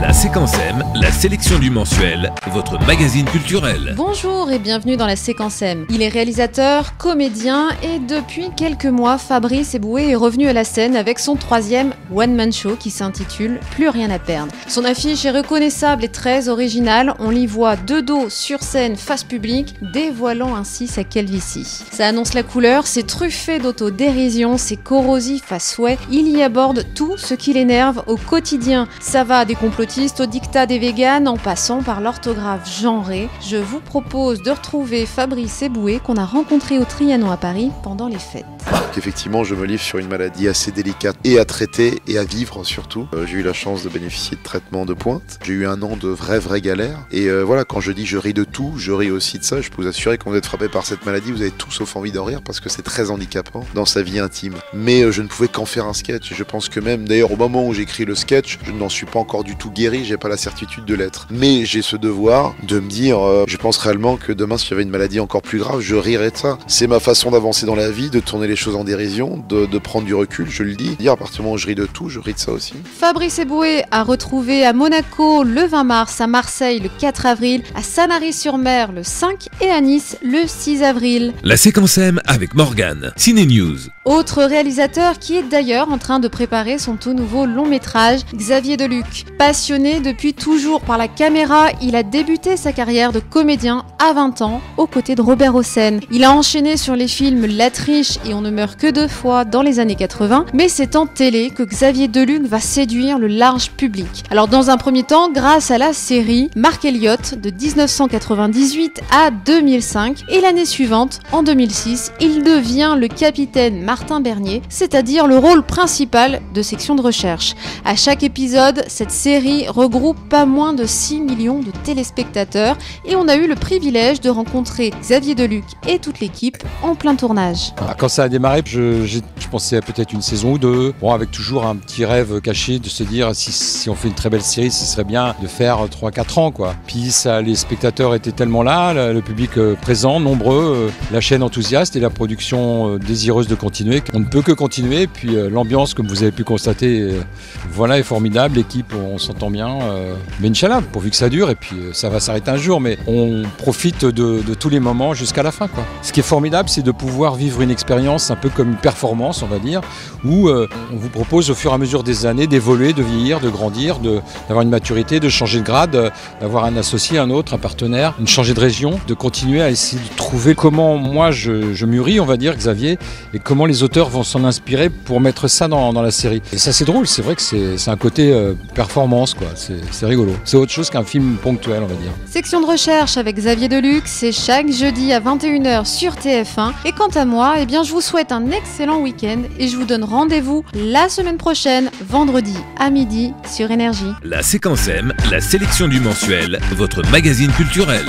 La séquence M, la sélection du mensuel, votre magazine culturel. Bonjour et bienvenue dans la séquence M. Il est réalisateur, comédien et depuis quelques mois, Fabrice Eboué est revenu à la scène avec son troisième one-man show qui s'intitule Plus rien à perdre. Son affiche est reconnaissable et très originale. On l'y voit de dos sur scène face public, dévoilant ainsi sa calvitie. Ça annonce la couleur, c'est truffé d'autodérision, c'est corrosif à souhait. Il y aborde tout ce qui l'énerve au quotidien. Ça va des complotistes au dictat des véganes en passant par l'orthographe genrée. Je vous propose de retrouver Fabrice Eboué qu'on a rencontré au Trianon à Paris pendant les fêtes. Effectivement, je me livre sur une maladie assez délicate et à traiter et à vivre surtout. J'ai eu la chance de bénéficier de traitements de pointe. J'ai eu un an de vraie galère. Et voilà, quand je dis je ris de tout, je ris aussi de ça. Je peux vous assurer que quand vous êtes frappé par cette maladie, vous avez tout sauf envie d'en rire parce que c'est très handicapant dans sa vie intime. Mais je ne pouvais qu'en faire un sketch. Et je pense que même, d'ailleurs, au moment où j'écris le sketch, je n'en suis pas encore du tout guéri. J'ai pas la certitude de l'être. Mais j'ai ce devoir de me dire, je pense réellement que demain, si j'avais une maladie encore plus grave, je rirais de ça. C'est ma façon d'avancer dans la vie, de tourner les choses en dérision, de prendre du recul, je le dis. À partir du moment où je ris de tout, je ris de ça aussi. Fabrice Eboué a retrouvé à Monaco le 20 mars, à Marseille le 4 avril, à Sanary-sur-Mer le 5 et à Nice le 6 avril. La séquence M avec Morgane, Ciné News. Autre réalisateur qui est d'ailleurs en train de préparer son tout nouveau long métrage, Xavier Deluc. Passionné depuis toujours par la caméra, il a débuté sa carrière de comédien à 20 ans, aux côtés de Robert Hossein. Il a enchaîné sur les films La Triche et On ne meurt que deux fois dans les années 80, mais c'est en télé que Xavier Deluc va séduire le large public. Alors dans un premier temps, grâce à la série Marc Elliott de 1998 à 2005, et l'année suivante, en 2006, il devient le capitaine Martin Bernier, c'est-à-dire le rôle principal de Section de recherche. À chaque épisode, cette série regroupe pas moins de 6 millions de téléspectateurs et on a eu le privilège de rencontrer Xavier Deluc et toute l'équipe en plein tournage. Quand ça a démarré, je pensais à peut-être une saison ou deux, avec toujours un petit rêve caché de se dire si on fait une très belle série, ce serait bien de faire 3-4 ans, quoi. Puis les spectateurs étaient tellement là, le public présent, nombreux, la chaîne enthousiaste et la production désireuse de continuer. On ne peut que continuer, puis l'ambiance, comme vous avez pu constater, voilà, est formidable, l'équipe, on s'entend bien, mais Inch'Allah, pourvu que ça dure, et puis ça va s'arrêter un jour, mais on profite de tous les moments jusqu'à la fin, quoi. Ce qui est formidable, c'est de pouvoir vivre une expérience un peu comme une performance, on va dire, où on vous propose au fur et à mesure des années d'évoluer, de vieillir, de grandir, d'avoir une maturité, de changer de grade, d'avoir un associé, un autre, un partenaire, de changer de région, de continuer à essayer de trouver comment moi je mûris, on va dire, Xavier, et comment les auteurs vont s'en inspirer pour mettre ça dans la série. Et ça c'est drôle, c'est vrai que c'est un côté performance, quoi. C'est rigolo. C'est autre chose qu'un film ponctuel, on va dire. Section de recherche avec Xavier Deluc, c'est chaque jeudi à 21h sur TF1. Et quant à moi, je vous souhaite un excellent week-end et je vous donne rendez-vous la semaine prochaine, vendredi à midi sur Énergie. La séquence M, la sélection du mensuel, votre magazine culturel.